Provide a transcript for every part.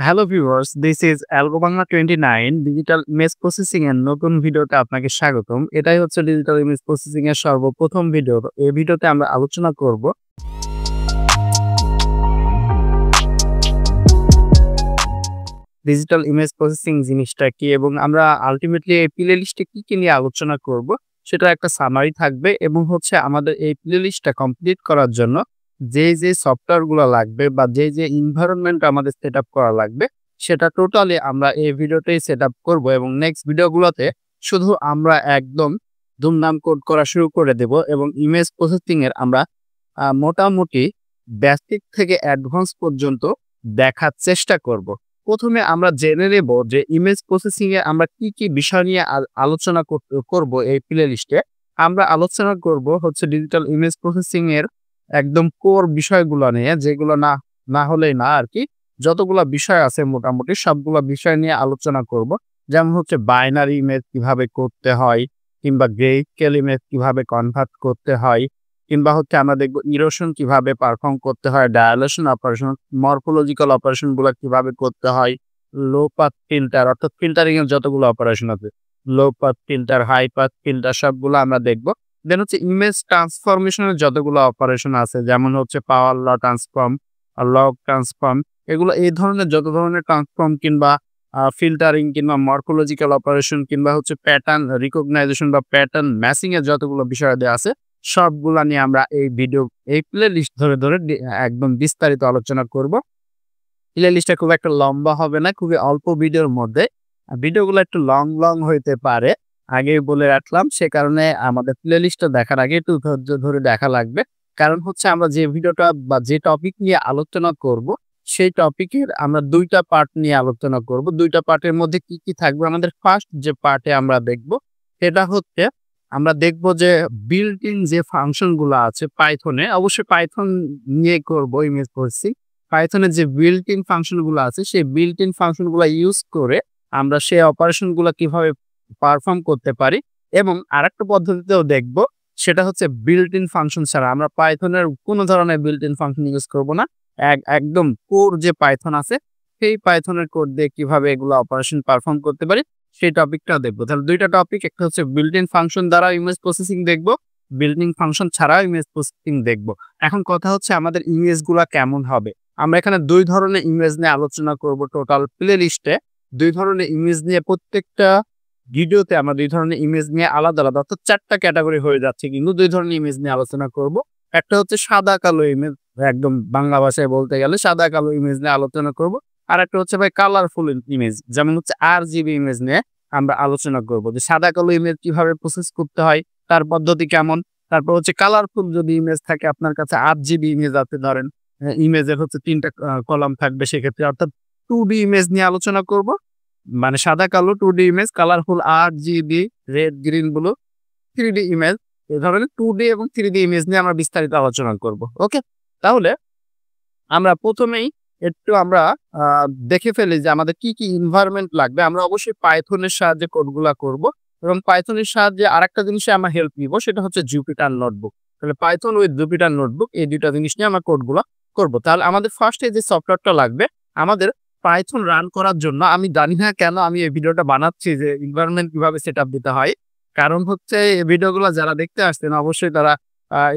Hello viewers, this is AlgoBangla 29 digital image processing এর নতুন ভিডিওতে আপনাকে স্বাগতম। এটাই হচ্ছে ডিজিটাল ইমেজ প্রসেসিং এর সর্বপ্রথম ভিডিও। এই ভিডিওতে আমরা আলোচনা করব ডিজিটাল ইমেজ প্রসেসিং জিনিসটা কি এবং আমরা আলটিমেটলি এই প্লে লিস্টে কি নিয়ে আলোচনা করব সেটা একটা সামারি থাকবে এবং হচ্ছে আমাদের এই প্লে লিস্টটা কমপ্লিট করার জন্য যে সফটওয়্যারগুলো লাগবে বা যে এনভায়রনমেন্ট আমাদের সেটআপ করা লাগবে সেটা টোটালি আমরা এই ভিডিওতেই সেটআপ করব এবং নেক্সট ভিডিওগুলোতে শুধু আমরা একদম ধুমধাম কোড করা শুরু করে দেব এবং ইমেজ প্রসেসিং এর আমরা মোটামুটি বেসিক থেকে অ্যাডভান্স পর্যন্ত দেখার চেষ্টা করব। প্রথমে আমরা জেনে নেব যে ইমেজ প্রসেসিং এ আমরা কি বিষয় নিয়ে আলোচনা করব এই প্লে লিস্টে। আমরা আলোচনা করব হচ্ছে ডিজিটাল ইমেজ প্রসেসিং এর একদম কোর বিষয়গুলো নিয়ে, যেগুলো না না হলেই না আর কি। যতগুলো বিষয় আছে মোটামুটি সবগুলো বিষয় নিয়ে আলোচনা করব। যেমন হচ্ছে বাইনারি ইমেজ কিভাবে করতে হয়, কিংবা গ্রেস্কেল ইমেজ কিভাবে কনভার্ট করতে হয়, কিংবা হচ্ছে আমরা দেখবো ইরোশন কিভাবে পারফর্ম করতে হয়, ডায়ালেশন অপারেশন, মরফোলজিক্যাল অপারেশন গুলো কিভাবে করতে হয়, লো পাস ফিল্টার অর্থাৎ ফিল্টারিং এর যতগুলো অপারেশন আছে, low pass filter, high pass filter সবগুলো আমরা দেখবো। দেন হচ্ছে ইমেজ ট্রান্সফরমেশনের যতগুলো অপারেশন আছে, যেমন হচ্ছে পাওয়ার ল ট্রান্সফর্ম, লগ ট্রান্সফর্ম, এগুলো এই ধরনের যত ধরনের ট্রান্সফর্ম কিংবা ফিল্টারিং কিংবা মরফোলজিক্যাল অপারেশন কিংবা হচ্ছে প্যাটার্ন রিকগনাইজেশন বা প্যাটার্ন ম্যাচিং এর যতগুলো বিষয় দেওয়া আছে সবগুলা নিয়ে আমরা এই প্লে লিস্ট ধরে একদম বিস্তারিত আলোচনা করব। প্লে লিস্টটা খুব একটা লম্বা হবে না, খুবই অল্প ভিডিওর মধ্যে। ভিডিওগুলো একটু লং হইতে পারে, আগেই বলে রাখলাম। সে কারণে আমাদের প্লে লিস্টটা দেখার আগে একটু ধৈর্য ধরে দেখা লাগবে। কারণ হচ্ছে আমরা যে ভিডিওটা বা যে টপিক নিয়ে আলোচনা করব সেই টপিকের আমরা দুইটা পার্ট নিয়ে আলোচনা করব। দুইটা পার্টের মধ্যে কি থাকবে, আমাদের ফার্স্ট যে পার্টে আমরা দেখব সেটা হচ্ছে আমরা দেখব যে বিল্ট ইন যে ফাংশন গুলো আছে পাইথনে, অবশ্যই পাইথন নিয়ে করব ইমেজ প্রসেসিং। পাইথনের যে বিল্ট ইন ফাংশন গুলো আছে সেই বিল্ট ইন ফাংশন গুলো ইউজ করে আমরা সেই অপারেশন গুলো কিভাবে পারফর্ম করতে পারি। এবং আরেকটা পদ্ধতিতেও দেখব, সেটা হচ্ছে বিল্ট ইন ফাংশন ছাড়া আমরা পাইথনের কোনো ধরনের বিল্ট ইন ফাংশন ইউজ করব না। একদম কোর যে পাইথন আছে সেই পাইথনের কোড দিয়ে কিভাবে এগুলো অপারেশন পারফর্ম করতে পারি সেই টপিকটাও দেখবো। তাহলে দুইটা টপিক, একটা হচ্ছে বিল্ট ইন ফাংশন দ্বারা ইমেজ প্রসেসিং দেখবো, বিল্ট ইন ফাংশন ছাড়াও ইমেজ প্রসেসিং দেখবো। এখন কথা হচ্ছে আমাদের ইমেজ গুলা কেমন হবে। আমরা এখানে দুই ধরনের ইমেজ নিয়ে আলোচনা করব। টোটাল প্লে লিস্টে দুই ধরনের ইমেজ নিয়ে, প্রত্যেকটা ভিডিওতে আমরা দুই ধরনের ইমেজ নিয়ে আলাদা অর্থাৎ চারটা ক্যাটাগরি হয়ে যাচ্ছে, কিন্তু দুই ধরনের ইমেজ নিয়ে আলোচনা করব। একটা হচ্ছে সাদা কালো ইমেজ, একদম বাংলা ভাষায় বলতে গেলে সাদা কালো ইমেজ নিয়ে আলোচনা করব। আর একটা হচ্ছে ভাই কালারফুল ইমেজ, যেমন হচ্ছে RGB ইমেজ নিয়ে আমরা আলোচনা করব যে সাদা কালো ইমেজ কিভাবে প্রসেস করতে হয়, তার পদ্ধতি কেমন। তারপর হচ্ছে কালারফুল যদি ইমেজ থাকে, আপনার কাছে 8GB ইমেজ আছে ধরেন, ইমেজের হচ্ছে 3টা কলাম থাকবে, সেক্ষেত্রে অর্থাৎ 2D ইমেজ নিয়ে আলোচনা করব। মানে সাদা কালো 2D image, colourful RGB, red green blue 3D image, এই ধরনের 2D এবং 3D ইমেজ নিয়ে আমরা বিস্তারিত আলোচনা করব। ওকে, তাহলে আমরা প্রথমেই আমরা দেখে ফেলি যে আমাদের কি এনভায়রনমেন্ট লাগবে। আমরা অবশ্যই পাইথনের সাহায্যে কোডগুলা করব এবং পাইথনের সাহায্যে আরেকটা জিনিসে আমরা হেল্প নিব, সেটা হচ্ছে জুপিটার নোটবুক। তাহলে পাইথন উইথ জুপিটার নোটবুক, এই দুইটা জিনিস নিয়ে আমরা কোডগুলা করব। তাহলে আমাদের ফার্স্টে যে সফটওয়্যারটা লাগবে আমাদের পাইথন রান করার জন্য, আমি জানি না কেন আমি এই ভিডিওটা বানাচ্ছি যে এনভায়রনমেন্ট কিভাবে সেটআপ দিতে হয়। কারণ হচ্ছে এই ভিডিওগুলো যারা দেখতে আসছেন অবশ্যই তারা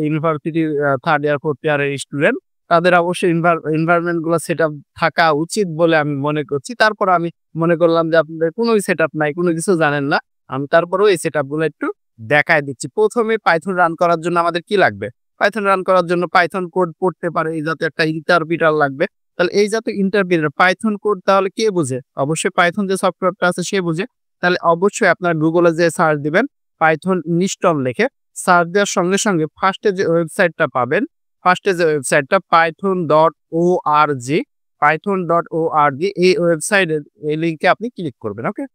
ইউনিভার্সিটি 3rd ইয়ার 4th ইয়ারের স্টুডেন্ট, তাদের অবশ্যই এনভায়রনমেন্ট গুলো সেটআপ থাকা উচিত বলে আমি মনে করছি। তারপর আমি মনে করলাম যে আপনাদের কোনো সেটআপ নাই, কোনো কিছু জানেন না, আমি তারপরেও এই সেটআপ গুলো একটু দেখায় দিচ্ছি। প্রথমে পাইথন রান করার জন্য আমাদের কি লাগবে, পাইথন রান করার জন্য পাইথন কোড পড়তে পারে এই জাতীয় একটা ইন্টারপ্রিটার লাগবে। তাহলে এই জাতীয় ইন্টারপ্রিটার পাইথন কোড তাহলে কে বুঝে, অবশ্যই পাইথন যে সফটওয়্যারটা আছে সে বুঝে। তাহলে অবশ্যই আপনার গুগলে যে সার্চ দিবেন পাইথন ইনস্টল লিখে, সার্চ দেওয়ার সঙ্গে সঙ্গে ফার্স্টে যে ওয়েবসাইটটা পাবেন, ওয়েবসাইটটা python.org, python.org, এই ওয়েবসাইটের এই লিংকে আপনি ক্লিক করবেন। ওকে,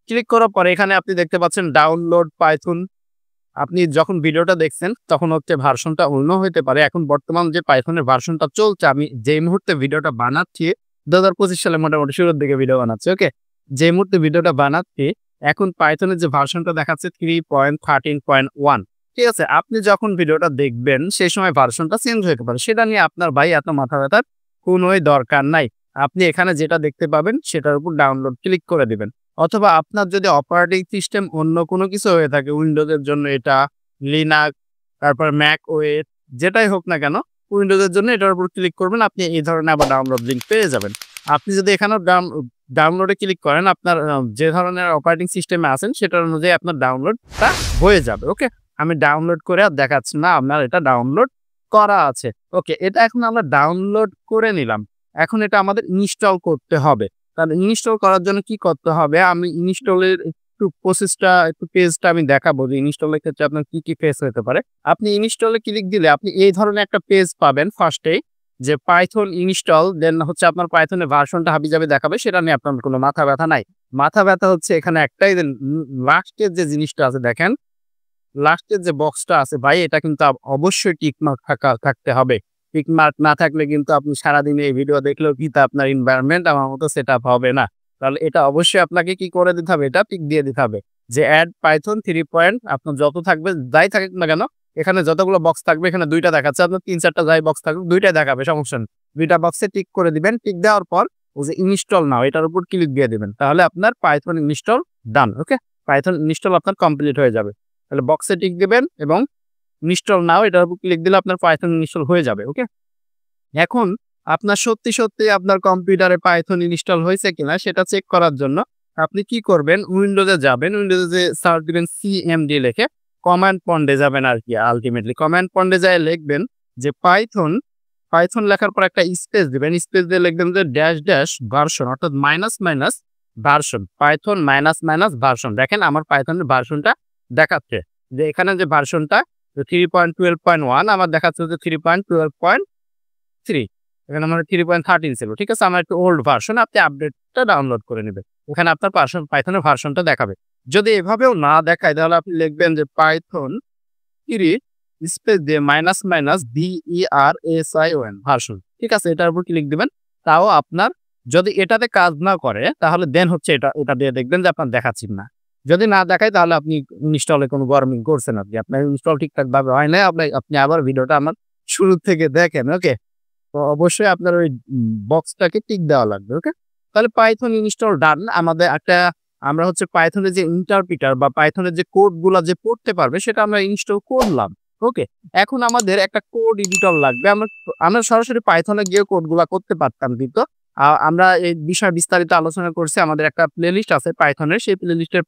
ক্লিক করার পরে এখানে আপনি দেখতে পাচ্ছেন ডাউনলোড পাইথন। আপনি যখন ভিডিওটা দেখছেন তখন হচ্ছে ভার্সনটা অন্য হতে পারে। এখন বর্তমান যে পাইথনের ভার্সনটা চলছে, আমি যে মুহূর্তে ভিডিওটা বানাচ্ছি 2025 সালে মোটামুটি শুরুর দিকে ভিডিও বানাচ্ছি। ওকে, যে মুহূর্তে ভিডিওটা বানাচ্ছি এখন পাইথনের যে ভার্সনটা দেখাচ্ছে 3.13.1। ঠিক আছে, আপনি যখন ভিডিওটা দেখবেন সেই সময় ভার্সনটা চেঞ্জ হতে পারে, সেটা নিয়ে আপনার ভাই এত মাথা ব্যথার কোনোই দরকার নাই। আপনি এখানে যেটা দেখতে পাবেন সেটার উপর ডাউনলোড ক্লিক করে দিবেন। অথবা আপনার যদি অপারেটিং সিস্টেম অন্য কোনো কিছু হয়ে থাকে, উইন্ডোজের জন্য এটা, লিনাক্স, তারপর ম্যাক ওএস যেটাই হোক না কেন, উইন্ডোজের জন্য এটার উপর ক্লিক করবেন, আপনি এই ধরনের আবার ডাউনলোড লিঙ্ক পেয়ে যাবেন। আপনি যদি এখানেও ডাউনলোডে ক্লিক করেন, আপনার যে ধরনের অপারেটিং সিস্টেমে আছেন সেটার অনুযায়ী আপনার ডাউনলোডটা হয়ে যাবে। ওকে? আমি ডাউনলোড করে আর দেখাচ্ছি না, আপনার এটা ডাউনলোড করা আছে। ওকে, এটা এখন আমরা ডাউনলোড করে নিলাম। এখন এটা আমাদের ইনস্টল করতে হবে। তাহলে ইনস্টল করার জন্য কি করতে হবে? আমি ইনস্টলের একটু প্রসেসটা, একটু পেজটা আমি দেখাবো যে ইনস্টলের ক্ষেত্রে আপনার কি ফেস হতে পারে। আপনি ইনস্টলে ক্লিক দিলে আপনি এই ধরনের একটা পেজ পাবেন ফার্স্টেই, যে পাইথন ইনস্টল, দেন হচ্ছে আপনার পাইথনের ভার্সনটা হাবিজাবি দেখাবে, সেটা নিয়ে আপনার কোনো মাথা ব্যথা নাই। মাথা ব্যথা হচ্ছে এখানে একটাই, যে লাস্টের যে জিনিসটা আছে দেখেন, লাস্টের যে বক্সটা আছে ভাই, এটা কিন্তু অবশ্যই টিকমার্ক থাকতে হবে। টিকমার্ক না থাকলে কিন্তু আপনি সারাদিন এই ভিডিও দেখলেও কিন্তু আপনার এনভায়রনমেন্ট আমার মতো সেটআপ হবে না। তাহলে এটা অবশ্যই আপনাকে কি করে দিতে হবে? এটা টিক দিয়ে দিতে হবে যে অ্যাড পাইথন 3 পয়েন্ট আপনার যত থাকবে, যাই থাকুক না কেন, এখানে যতগুলো বক্স থাকবে, এখানে 2টা দেখাচ্ছে, আপনার 3-4টা যাই বক্স থাকুক 2টাই দেখাবে, সমস্যা নেই। 2টা বক্সে টিক করে দিবেন। টিক দেওয়ার পর ওই যে ইনস্টল নাও এটার উপর ক্লিক দিয়ে দিবেন। তাহলে আপনার পাইথন ইনস্টল ডান। ওকে? পাইথন ইনস্টল আপনার কমপ্লিট হয়ে যাবে। তাহলে বক্সে টিক দিবেন এবং ইনস্টল নাও এটার উপর ক্লিক দিলে আপনার পাইথন ইনস্টল হয়ে যাবে। ওকে? এখন আপনার সত্যি আপনার কম্পিউটারে পাইথন ইনস্টল হয়েছে কিনা সেটা চেক করার জন্য আপনি কি করবেন? উইন্ডোজে যাবেন, উইন্ডোজে সার্চ দিবেন সিএমডি লিখে, কমান্ড প্রম্পটে যাবেন আর কি। আলটিমেটলি কমান্ড প্রম্পটে যায় লিখবেন যে পাইথন, পাইথন লেখার পর একটা স্পেস দিবেন, স্পেস দিয়ে লিখবেন যে ড্যাশ ভার্সন, অর্থাৎ minus version, Python minus version. দেখেন আমার পাইথনের ভার্সনটা দেখাচ্ছে যে এখানে যে ভার্সনটা 3.12.1, আমার দেখাচ্ছে যে 3.12.3, এখানে আমার 3.13 ছিল। ঠিক আছে? আমার একটু ওল্ড ভার্সন, আপনি আপডেটটা ডাউনলোড করে নেবেন। ওখানে আপনার পাইথনের ভার্সনটা দেখাবে। যদি এভাবেও না দেখায় তাহলে আপনি লিখবেন যে পাইথন 3 স্পেস দিয়ে মাইনাস VERSION ভার্সন। ঠিক আছে? এটার উপর ক্লিক দিবেন। তাও আপনার যদি এটাতে কাজ না করে তাহলে দেন হচ্ছে এটা দিয়ে দেখবেন যে আপনার দেখাচ্ছি না। যদি না দেখায় তাহলে আপনি ইনস্টলে কোনো গরমিল করছেন, আপনার ইনস্টল ঠিকঠাক ভাবে হয় নাই। আপনি আবার ভিডিওটা আমার শুরু থেকে দেখেন। ওকে? তো অবশ্যই আপনার ওই বক্সটাকে টিক দেওয়া লাগবে। ওকে? তাহলে পাইথন ইনস্টল ডান। আমরা হচ্ছে পাইথনের যে ইন্টারপ্রিটার বা পাইথনের যে কোডগুলা যে পড়তে পারবে সেটা আমরা ইনস্টল করলাম। ওকে? এখন আমাদের একটা কোড এডিটর লাগবে। আমরা সরাসরি পাইথনে গিয়ে কোডগুলা করতে পারতাম, কিন্তু আমরা এই বিষয়ে বিস্তারিত আলোচনা করছি। আমাদের একটা প্লেলিস্ট আছে পাইথনের, সেই প্লেলিস্টের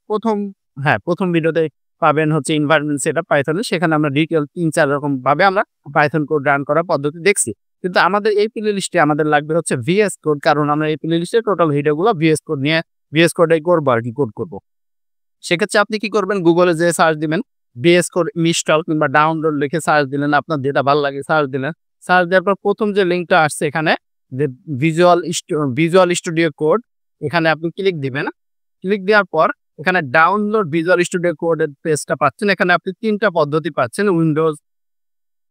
প্রথম ভিডিওতে পাবেন হচ্ছে এনভায়রনমেন্ট সেটআপ পাইথনের। সেখানে আমরা ডিটেইল 3-4 রকম ভাবে আমরা পাইথন কোড রান করার পদ্ধতি দেখছি। কিন্তু আমাদের এই প্লেলিস্টে আমাদের লাগবে হচ্ছে ভিএস কোড, কারণ আমরা এই প্লেলিস্টে টোটাল ভিডিওগুলো ভিএস কোডে করবো আর কি, কোড করব। সেক্ষেত্রে আপনি কি করবেন? গুগলে যেয়ে সার্চ দিবেন ভিএস কোড ইনস্টল কিংবা ডাউনলোড লিখে সার্চ দিলেন, আপনার যেটা ভালো লাগে সার্চ দিলেন। সার্চ দেওয়ার পর প্রথম যে লিঙ্কটা আসছে এখানে, যে ভিজুয়াল স্টুডিও কোড, এখানে আপনি ক্লিক দিবেন। ক্লিক দেওয়ার পর এখানে ডাউনলোড ভিজুয়াল স্টুডিও কোডের পেজটা পাচ্ছেন। এখানে আপনি 3টা পদ্ধতি পাচ্ছেন, উইন্ডোজ,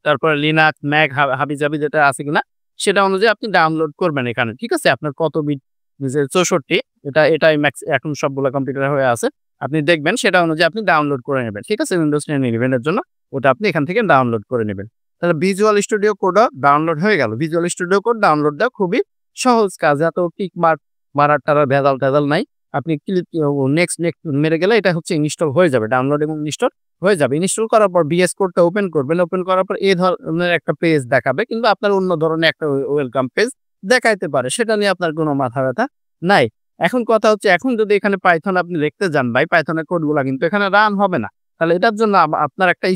তারপরে লিনাক্স, ম্যাক, হাবিজাবি যেটা আছে কিনা সেটা অনুযায়ী আপনি ডাউনলোড করবেন এখানে। ঠিক আছে? আপনার কত বিট, যে 64, এটাই ম্যাক্স এখন সবগুলো কম্পিউটার হয়ে আছে। আপনি দেখবেন সেটা অনুযায়ী আপনি ডাউনলোড করে নেবেন। ঠিক আছে? উইন্ডোজ 10 11 এর জন্য ওটা আপনি এখান থেকে ডাউনলোড করে নেবেন। তাহলে ভিজুয়াল স্টুডিও কোডও ডাউনলোড হয়ে গেল। ভিজুয়াল স্টুডিও কোড ডাউনলোড দেওয়া খুবই সহজ কাজ, এত টিক মারার টারার ভেজাল নাই। আপনি ক্লিক নেক্সট মেরে গেলে এটা হচ্ছে ইনস্টল হয়ে যাবে, ডাউনলোড এবং ইনস্টল হয়ে যাবে। ইনস্টল করার পর ভিএস কোডটা ওপেন করবেন। ওপেন করার পর এই ধরনের একটা পেজ দেখাবে, কিন্তু আপনার অন্য ধরনের একটা ওয়েলকাম পেজ দেখাইতে পারে, সেটা নিয়ে আপনার কোনো মাথা ব্যথা নাই। এখন কথা হচ্ছে, এখন যদি এখানে পাইথন আপনি লিখতে যান ভাই, পাইথনের কোডগুলা কিন্তু এখানে রান হবে না। তাহলে এটার জন্য আপনার একটা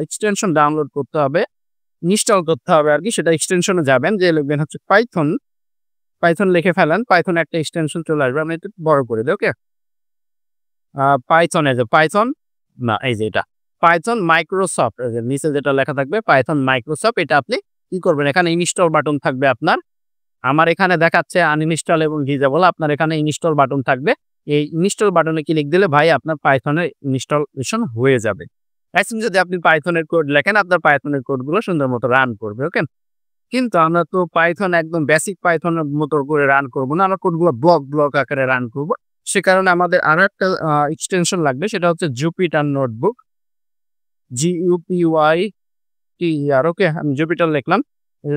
এক্সটেনশন ডাউনলোড করতে হবে, ইনস্টল করতে হবে আর কি। সেটা এক্সটেনশনে যাবেন, যে লিখবেন হচ্ছে পাইথন লিখে ফেলেন। পাইথন একটা এক্সটেনশন চলে আসবে, আমি একটু বড় করে দিই। ওকে? পাইথন না, এই যে এটা পাইথন মাইক্রোসফট, নিচে যেটা লেখা থাকবে পাইথন মাইক্রোসফট, এটা আপনি কি করবেন? এখানে ইনস্টল বাটন থাকবে আপনার। আমার এখানে দেখাচ্ছে আনইনস্টল এবং ডিসেবল, আপনার এখানে ইনস্টল বাটন থাকবে। এই ইনস্টল বাটনে ক্লিক দিলে ভাই আপনার পাইথনের ইনস্টলেশন হয়ে যাবে। এখন যদি আপনি পাইথনের কোড লেখেন, আপনার পাইথনের কোডগুলো সুন্দর মতো রান করবে। ওকে? কিন্তু আমরা তো পাইথন একদম বেসিক পাইথনের মতো করে রান করবো না, আমরা কোডগুলো ব্লক আকারে রান করবো। সে কারণে আমাদের আরো একটা এক্সটেনশন লাগবে, সেটা হচ্ছে জুপিটার নোটবুক, GUPYTER। ওকে? আমি জুপিটার লিখলাম।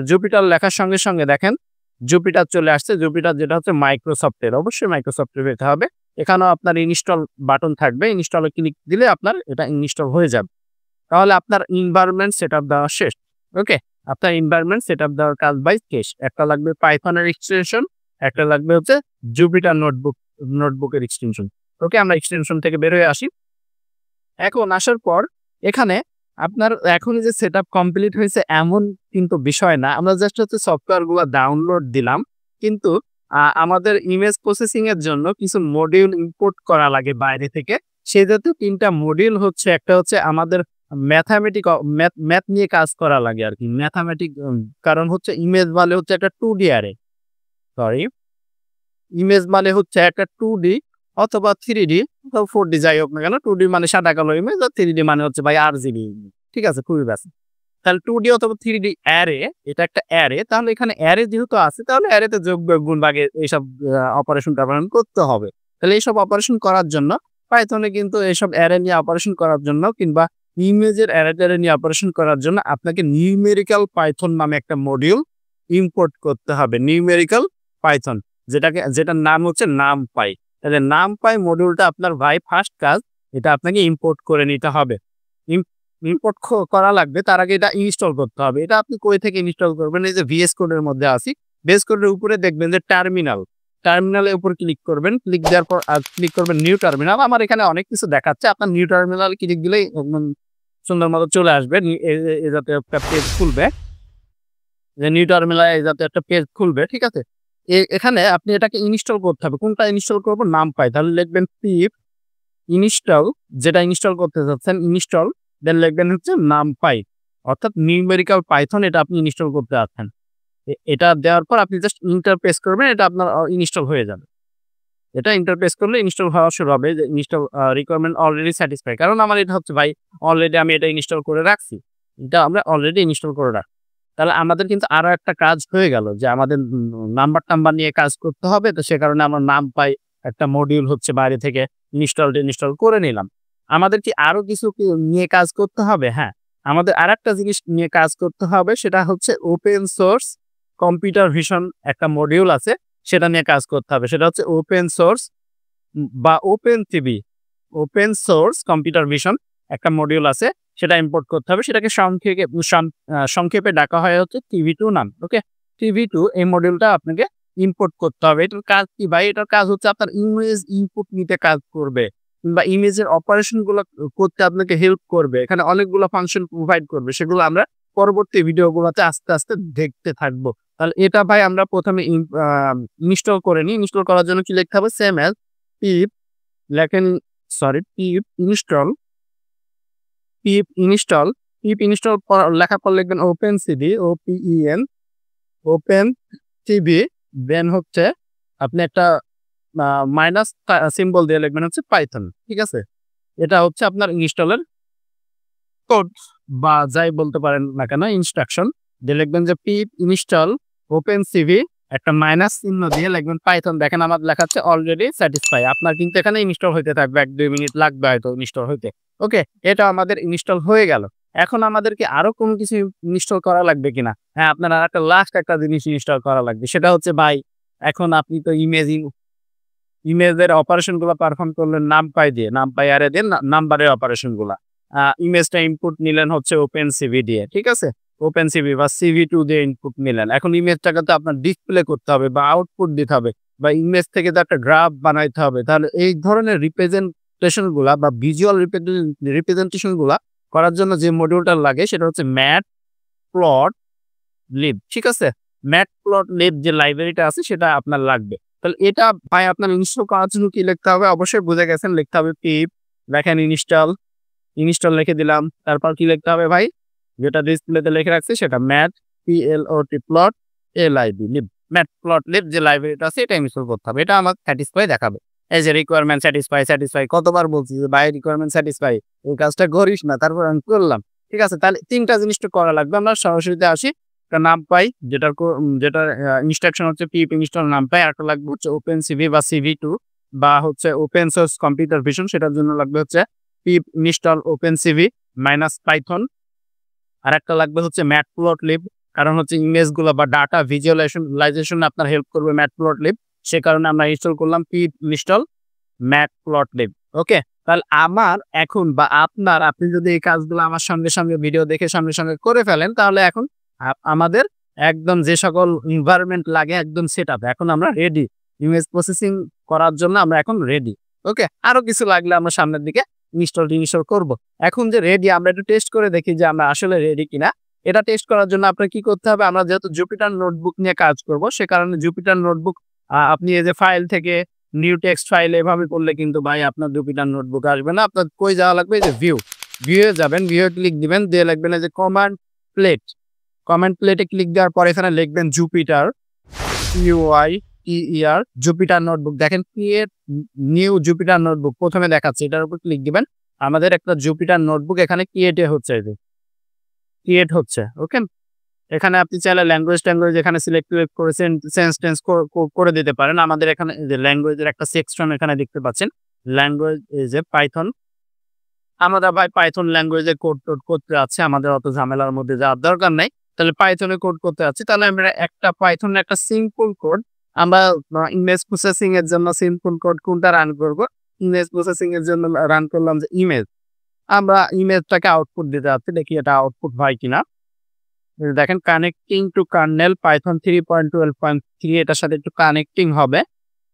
জুপিটার লেখার সঙ্গে সঙ্গে দেখেন জুপিটার চলে আসছে। জুপিটার যেটা হচ্ছে মাইক্রোসফটের, অবশ্যই মাইক্রোসফটের পেতে হবে। এখানেও আপনার ইনস্টল বাটন থাকবে। ইনস্টলে ক্লিক দিলে আপনার এটা ইনস্টল হয়ে যাবে। তাহলে আপনার এনভায়রনমেন্ট সেটআপ দেওয়া শেষ। ওকে? আপনার এনভায়রনমেন্ট সেটআপ দেওয়ার কাজ বাই শেষ। একটা লাগবে পাইথনের এক্সটেনশন, একটা লাগবে হচ্ছে জুপিটার নোটবুকের এক্সটেনশন। ওকে? আমরা এক্সটেনশন থেকে বের হয়ে আসি। এখন আসার পর এখানে আপনার এখনই যে সেটআপ কমপ্লিট হয়েছে এমন কিন্তু বিষয় না। আমরা জাস্ট হচ্ছে সফটওয়্যারগুলো ডাউনলোড দিলাম। কিন্তু আমাদের ইমেজ প্রসেসিং এর জন্য কিছু মডিউল ইম্পোর্ট করা লাগে বাইরে থেকে। সেই জাতীয় ৩ টা মডিউল হচ্ছে, একটা হচ্ছে আমাদের ম্যাথমেটিক ম্যাথ নিয়ে কাজ করা লাগে আরকি। কারণ হচ্ছে ইমেজ মানে হচ্ছে একটা 2D অ্যারে। সরি। ইমেজ মানে হচ্ছে একটা 2D অথবা 3D অথবা 4D যাই হোক না কেন, 2D মানে সাদা কালো ইমেজ, আর 3D মানে হচ্ছে ভাই RGB ইমেজ। ঠিক আছে? খুবই বেসিক। তাহলে 2D অথবা 3D অ্যারে, এটা একটা অ্যারে। তাহলে এখানে অ্যারে যেহেতু আছে, তাহলে অ্যারেতে যোগ, বিয়োগ, গুণ, ভাগে এইসব অপারেশন করতে হবে। তাহলে এইসব অপারেশন করার জন্য পাইথনে কিন্তু এইসব অ্যারে নিয়ে অপারেশন করার জন্য কিংবা ইমেজের অ্যারে নিয়ে অপারেশন করার জন্য আপনাকে নিউমেরিক্যাল পাইথন নামে একটা মডিউল ইম্পোর্ট করতে হবে। নিউমেরিক্যাল পাইথন, যেটার নাম হচ্ছে নামপাই। তাহলে নামপাই মডিউলটা আপনার ভাই ফার্স্ট কাজ, এটা আপনাকে ইম্পোর্ট করে নিতে হবে। ইম্পোর্ট করা লাগবে, তার আগে এটা ইনস্টল করতে হবে। এটা আপনি কই থেকে ইনস্টল করবেন? এই যে ভিএস কোডের মধ্যে আসি, ভিএস কোডের উপরে দেখবেন যে টার্মিনালের উপর ক্লিক করবেন। ক্লিক দেওয়ার পর ক্লিক করবেন নিউ টার্মিনাল। আমার এখানে অনেক কিছু দেখাচ্ছে, আপনার নিউ টার্মিনাল ক্লিক দিলেই সুন্দর মতো চলে আসবে। এই যাতে একটা পেজ খুলবে, যে নিউ টার্মিনাল এই যাতে একটা পেজ খুলবে। ঠিক আছে? এখানে আপনি এটাকে ইনস্টল করতে হবে। কোনটা ইনস্টল করব? নামপাই। তাহলে লিখবেন পিপ ইনস্টল, যেটা ইনস্টল করতে চাচ্ছেন ইনস্টল, দেন লিখবেন হচ্ছে নামপাই, অর্থাৎ নিউমেরিক্যাল পাইথন, এটা আপনি ইনস্টল করতে যাচ্ছেন। এটা দেওয়ার পর আপনি জাস্ট ইন্টার প্রেস করবেন, এটা আপনার ইনস্টল হয়ে যাবে। এটা ইন্টার প্রেস করলে ইনস্টল হওয়া শুরু হবে, যে ইনস্টল রিকোয়ারমেন্ট অলরেডি স্যাটিসফাই। কারণ আমার এটা হচ্ছে ভাই অলরেডি আমি এটা ইনস্টল করে রাখছি। এটা আমরা অলরেডি ইনস্টল করে রাখছি। তাহলে আমাদের কিন্তু আরো একটা কাজ হয়ে গেল, যে আমাদের নাম্বার নিয়ে কাজ করতে হবে। তো সে কারণে আমরা নামপাই একটা মডিউল হচ্ছে বাইরে থেকে ইনস্টল করে নিলাম। আমাদের কি আরো কিছু নিয়ে কাজ করতে হবে? হ্যাঁ, আমাদের আরেকটা জিনিস নিয়ে কাজ করতে হবে, সেটা হচ্ছে ওপেন সোর্স কম্পিউটার ভিশন একটা মডিউল আছে, সেটা নিয়ে কাজ করতে হবে। সেটা হচ্ছে ওপেন সোর্স বা ওপেন সোর্স কম্পিউটার ভিশন একটা মডিউল আছে, সেটা ইম্পোর্ট করতে হবে। সেটাকে সংক্ষেপে ডাকা হয় হচ্ছে TV2 নাম। ওকে? TV2 এই মডিউলটা আপনাকে ইম্পোর্ট করতে হবে। এটার কাজ কি ভাই? এটার কাজ হচ্ছে আপনার ইমেজ ইনপুট নিতে কাজ করবে, কিংবা ইমেজের অপারেশন গুলো করতে আপনাকে হেল্প করবে। এখানে অনেকগুলো ফাংশন প্রোভাইড করবে, সেগুলো আমরা পরবর্তী ভিডিওগুলোতে আস্তে আস্তে দেখতে থাকবো। তাহলে এটা ভাই আমরা প্রথমে ইনস্টল করে নিই। ইনস্টল করার জন্য কি লিখতে হবে? সেম অ্যাজ পিপ লেখেন, পিপ ইনস্টল, লেখার পর লিখবেন ওপেন সিডি, দেন হচ্ছে আপনি একটা মাইনাস সিম্বল দিয়ে লিখবেন হচ্ছে পাইথন। ঠিক আছে? এটা হচ্ছে আপনার ইনস্টলের কোড বা যাই বলতে পারেন না কেন, ইনস্ট্রাকশন দিয়ে লিখবেন যে পিপ ইনস্টল ওপেন সিভি, একটা মাইনাস চিহ্ন দিয়ে লিখবেন পাইথন। দেখেন আমার লেখাচ্ছে অলরেডি স্যাটিসফাই। আপনার কিন্তু এখানে ইনস্টল হইতে থাকবে, ১-২ মিনিট লাগবে হয়তো ইনস্টল হইতে। ওকে? এটা আমাদের ইনস্টল হয়ে গেল। এখন আমাদেরকে আরো কোনো কিছু ইনস্টল করা লাগবে কিনা? হ্যাঁ, আপনার আরেকটা লাস্ট একটা জিনিস ইনস্টল করা লাগবে। সেটা হচ্ছে ভাই, এখন আপনি তো ইমেজের অপারেশন গুলা পারফর্ম করলেন নামপাই দিয়ে, নামপাই অ্যারে দিয়ে নাম্বারের অপারেশন গুলা। ইমেজটা ইনপুট নিলেন হচ্ছে ওপেন সিভি দিয়ে। ঠিক আছে? ওপেন সিভি বা CV2 দিয়ে ইনপুট নিলেন। এখন ইমেজটাকে তো আপনার ডিসপ্লে করতে হবে বা আউটপুট দিতে হবে, বা ইমেজ থেকে তো একটা গ্রাফ বানাইতে হবে। তাহলে এই ধরনের রিপ্রেজেন্টেশন গুলা বা ভিজুয়াল রিপ্রেজেন্টেশন গুলা করার জন্য যে মডিউলটা লাগে, সেটা হচ্ছে ম্যাটপ্লটলিব। ঠিক আছে? ম্যাটপ্লটলিব যে লাইব্রেরিটা আছে, সেটা আপনার লাগবে। তাহলে এটা ভাই আপনার ইনস্টল করার জন্য কি লিখতে হবে? অবশ্যই বুঝে গেছেন, লিখতে হবে পিপ, দেখেন ইনস্টল লিখে দিলাম। তারপর কি লিখতে হবে ভাই? যেটা ডিসপ্লেতে লিখে রাখছি সেটা ম্যাটপ্লটলিব যে লাইব্রেরিটা আছে, এটা ইনস্টল করতে হবে। এটা আমার স্যাটিসফাই দেখাবে। এই যে রিকোয়ারমেন্ট স্যাটিসফাই কতবার বলছি যে ভাই রিকোয়ারমেন্ট স্যাটিসফাই, এই কাজটা করিস না, তারপর আমি করলাম। ঠিক আছে? তাহলে ৩টা জিনিস তো করা লাগবে। আমরা সরাসরিতে আসি। একটা নামপাই, যেটার ইনস্ট্রাকশন হচ্ছে পিপ ইনস্টল নামপাই। আরেকটা লাগবে হচ্ছে ওপেন সিভি বা CV2 বা হচ্ছে ওপেন সোর্স কম্পিউটার ভিশন, সেটার জন্য লাগবে হচ্ছে pip install open CV minus Python. আরেকটা লাগবে হচ্ছে ম্যাটপ্লটলিব, কারণ হচ্ছে ইমেজগুলো বা ডাটা ভিজুয়ালাইজেশন আপনার হেল্প করবে ম্যাটপ্লটলিব। সে কারণে আমরা ইনস্টল করলাম পিট ইনস্টল ম্যাটপ্লটলিব। ওকে, তাহলে আমার এখন বা আপনি যদি এই কাজগুলো আমার সঙ্গে ভিডিও দেখে সঙ্গে করে ফেলেন, তাহলে এখন আমাদের একদম যে সকল এনভায়রনমেন্ট লাগে একদম সেটআপ। এখন আমরা রেডি ইমেজ প্রসেসিং করার জন্য, আমরা এখন রেডি। ওকে, আরো কিছু লাগলে আমরা সামনের দিকে ইনস্টল করব। এখন যে রেডি, আমরা একটু টেস্ট করে দেখি যে আমরা আসলে রেডি কিনা। এটা টেস্ট করার জন্য আপনার কি করতে হবে, আমরা যেহেতু জুপিটার নোটবুক নিয়ে কাজ করব, সে কারণে জুপিটার নোটবুক আপনি এই যে ফাইল থেকে নিউ টেক্সট ফাইল এভাবে করলে কিন্তু ভাই আপনার জুপিটার নোটবুক আসবে না। আপনার কই যাওয়া লাগবে, যে ভিউ যাবেন, ভিউ ক্লিক দিবেন, দিয়ে লিখবেন এই যে কমান্ড প্লেটে ক্লিক দেওয়ার পরে এখানে লিখবেন জুপিটার জুপিটার নোটবুক। দেখেন ক্রিয়েট নিউ জুপিটার নোটবুক প্রথমে দেখাচ্ছে, এটার উপর ক্লিক দিবেন। আমাদের একটা জুপিটার নোটবুক এখানে ক্রিয়েট হচ্ছে। ওকে, এখানে আপনি চাইলে ল্যাঙ্গুয়েজ এখানে সিলেক্ট করেছেন, টেন্স করে দিতে পারেন। আমাদের এখানে যে ল্যাঙ্গুয়েজের একটা সেকশন এখানে দেখতে পাচ্ছেন, ল্যাঙ্গুয়েজ এই যে পাইথন। আমরা ভাই পাইথন ল্যাঙ্গুয়েজে কোড করতে আছে, আমাদের অত ঝামেলার মধ্যে যাওয়ার দরকার নাই। তাহলে পাইথনে কোড করতে আছে, তাহলে আমরা একটা পাইথনের একটা সিম্পল কোড, আমরা ইমেজ প্রসেসিং এর জন্য সিম্পল কোড কোনটা রান করব, ইমেজ প্রসেসিং এর জন্য রান করলাম যে ইমেজ। আমরা ইমেজটাকে আউটপুট দিতে যাচ্ছি, দেখি এটা আউটপুট হয় কিনা। দেখেন কানেক্টিং টু কার্নেল পাইথন 3.12.3, এটার সাথে একটু কানেক্টিং হবে,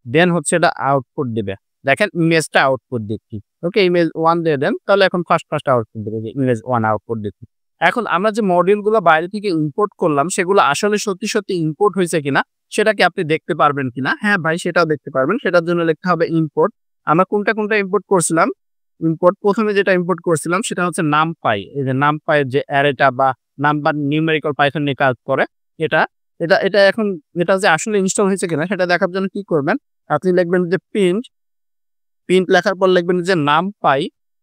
দেন হচ্ছে এটা আউটপুট দিবে। দেখেন ইমেজটা আউটপুট দিচ্ছি। ওকে, ইমেজ 1 দিয়ে দেন, তাহলে এখন ফার্স্ট আউটপুট দিবে, যে ইমেজ 1 আউটপুট দিচ্ছি। এখন আমরা যে মডিউলগুলো বাইরে থেকে ইম্পোর্ট করলাম, সেগুলো আসলে সত্যি ইম্পোর্ট হয়েছে কিনা সেটাকে আপনি দেখতে পারবেন কিনা। হ্যাঁ ভাই, সেটাও দেখতে পারবেন। সেটার জন্য লিখতে হবে ইম্পোর্ট। আমরা কোনটা ইম্পোর্ট করছিলাম, প্রথমে যেটা ইম্পোর্ট করছিলাম সেটা হচ্ছে নামপাই। এই যে নামপাইয়ের যে অ্যারেটা বা নাম্বার নিউমেরিক্যাল পাইথন নিয়ে কাজ করে, এটা এখন এটা যে আসলে ইনস্টল হয়েছে কিনা সেটা দেখার জন্য কি করবেন, আপনি লিখবেন যে প্রিন্ট লেখার পর লিখবেন যে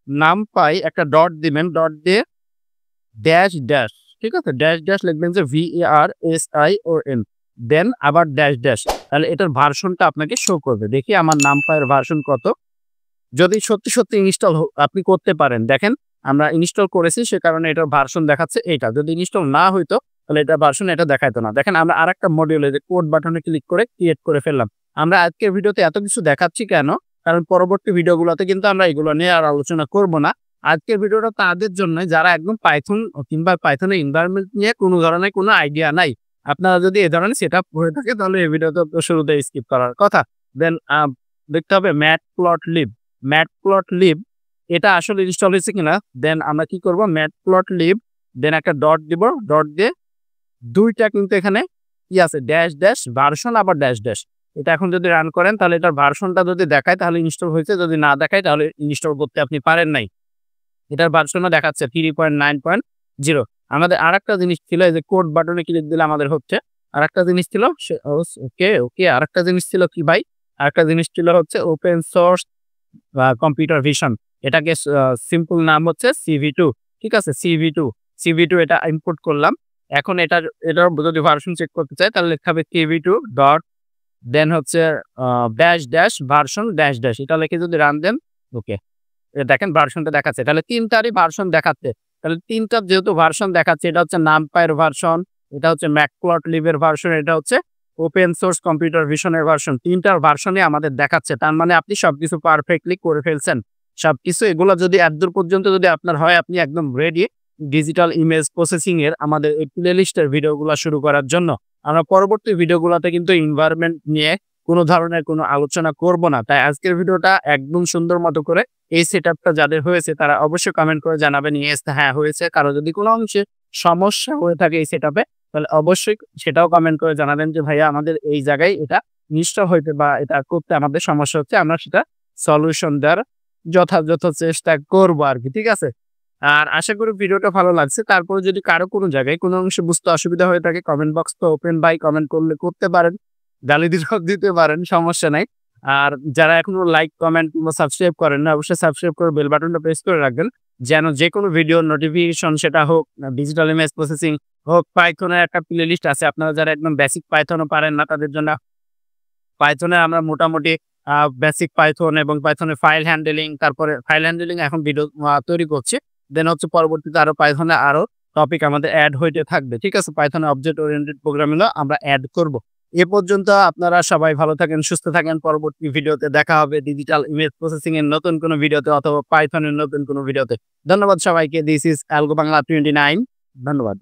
নামপাই একটা ডট দিবেন, ডট দিয়ে ড্যাশ, ঠিক আছে, ড্যাশ লিখবেন যে VARSION, দেন আবার ড্যাশ। তাহলে এটার ভার্সনটা আপনাকে শো করবে। দেখি আমার নামপাইয়ের ভার্সন কত। যদি সত্যি ইনস্টল আপনি করতে পারেন, দেখেন আমরা ইনস্টল করেছি, সে কারণে এটার ভার্সন দেখাচ্ছে এইটা। যদি ইনস্টল না হইতো তাহলে এটা ভার্সন এটা দেখাইতো না। দেখেন আমরা আরেকটা মডিউলে যে কোড বাটনে ক্লিক করে ক্রিয়েট করে ফেললাম। আমরা আজকের ভিডিওতে এত কিছু দেখাচ্ছি কেন, কারণ পরবর্তী ভিডিওগুলোতে কিন্তু আমরা এগুলো নিয়ে আর আলোচনা করব না। আজকের ভিডিওটা তাদের জন্য যারা একদম পাইথন কিংবা পাইথনের এনভায়রনমেন্ট নিয়ে কোনো ধরনের কোনো আইডিয়া নাই। আপনারা যদি এই ধরনের সেটআপ হয়ে থাকে, তাহলে এই ভিডিওতে শুরুতে স্কিপ করার কথা। দেন দেখতে হবে ম্যাটপ্লটলিব এটা আসলে ইনস্টল হয়েছে কিনা। দেন আমরা কি করব, ম্যাটপ্লটলিব, দেন একটা ডট দিব, ডট দিয়ে দুইটা কিন্তু এখানে কি আছে, ড্যাশ ভার্সন, আবার ড্যাশ। এটা এখন যদি রান করেন, তাহলে এটার ভার্সনটা যদি দেখায় তাহলে ইনস্টল হয়েছে, যদি না দেখায় তাহলে ইনস্টল করতে আপনি পারেন নাই। এটার ভার্সনও দেখাচ্ছে 3.9.0। আমাদের আরেকটা জিনিস ছিল, এই যে কোড বাটনে ক্লিক দিলে আমাদের হচ্ছে। আরেকটা জিনিস ছিল ওকে আরেকটা জিনিস ছিল কি ভাই, আরেকটা জিনিস ছিল হচ্ছে ওপেন সোর্স কম্পিউটার ভিশন। এটাকে সিম্পল নাম হচ্ছে CV2, ঠিক আছে, CV2 এটা ইম্পোর্ট করলাম। এখন এটার যদি ভার্সন চেক করতে চাই, তাহলে লিখতে হবে CV2 ডট, দেন হচ্ছে ড্যাশ ভার্সন ড্যাশ। এটা লিখে যদি রান দেন, ওকে দেখেন ভার্সনটা দেখাচ্ছে। তাহলে তিনটারই ভার্সন দেখাচ্ছে। তাহলে তিনটার যেহেতু ভার্সন দেখাচ্ছে, এটা হচ্ছে নামপাইয়ের ভার্সন, এটা হচ্ছে ম্যাটপ্লটলিবের ভার্সন, এটা হচ্ছে ওপেন সোর্স কম্পিউটার ভিশনের ভার্সন। তিনটার ভার্সনই আমাদের দেখাচ্ছে। তার মানে আপনি সবকিছু পারফেক্টলি করে ফেলছেন। সবকিছু এগুলো যদি এতদূর পর্যন্ত যদি আপনার হয়, আপনি একদম রেডি ডিজিটাল ইমেজ প্রসেসিং এর আমাদের এই প্লে লিস্টের ভিডিওগুলো শুরু করার জন্য। আমরা পরবর্তী ভিডিওগুলোতে কিন্তু এনভায়রনমেন্ট নিয়ে কোনো ধরনের কোনো আলোচনা করব না। তাই আজকের ভিডিওটা একদম সুন্দর মতো করে এই সেটআপটা যাদের হয়েছে তারা অবশ্যই কমেন্ট করে জানাবেন ইয়েস হ্যাঁ হয়েছে। কারো যদি কোনো অংশে সমস্যা হয়ে থাকে এই সেটআপে, তাহলে অবশ্যই সেটাও কমেন্ট করে জানাবেন যে ভাইয়া আমাদের এই জায়গায় এটা নিশ্চয় হইতে বা এটা করতে আমাদের সমস্যা হচ্ছে, আমরা সেটা সলিউশন দেওয়ার যথাযথ চেষ্টা করবো আর কি, ঠিক আছে। আর আশা করি ভিডিওটা ভালো লাগছে। তারপরে যদি কারো কোনো জায়গায় কোনো অংশে বুঝতে অসুবিধা হয়ে থাকে, কমেন্ট বক্স তো ওপেন, বাই কমেন্ট করতে পারেন, গালি দিতে পারেন, সমস্যা নাই। আর যারা এখনো লাইক কমেন্ট কিংবা সাবস্ক্রাইব করেন না, অবশ্যই সাবস্ক্রাইব করে বেল বাটনটা প্রেস করে রাখবেন, যেন যে কোনো ভিডিও নোটিফিকেশন, সেটা হোক ডিজিটাল ইমেজ প্রসেসিং হোক, পাইথনের একটা প্লে লিস্ট আছে। আপনারা যারা একদম বেসিক পাইথনও পারেন না, তাদের জন্য পাইথনে আমরা মোটামুটি বেসিক পাইথন এবং পাইথনের ফাইল হ্যান্ডেলিং, তারপরে ফাইল হ্যান্ডেলিং এখন ভিডিও তৈরি করছি। দেন হচ্ছে পরবর্তীতে আরো পাইথনে আরো টপিক আমাদের অ্যাড হইতে থাকবে। ঠিক আছে? পাইথনে অবজেক্ট ওরিয়েন্টেড প্রোগ্রামিং আমরা অ্যাড করব। এ পর্যন্ত আপনারা সবাই ভালো থাকেন, সুস্থ থাকেন। পরবর্তী ভিডিওতে দেখা হবে ডিজিটাল ইমেজ প্রসেসিং এর নতুন কোনো ভিডিওতে অথবা পাইথনের নতুন কোনো ভিডিওতে। ধন্যবাদ সবাইকে। This is algo Bangla 29। ধন্যবাদ।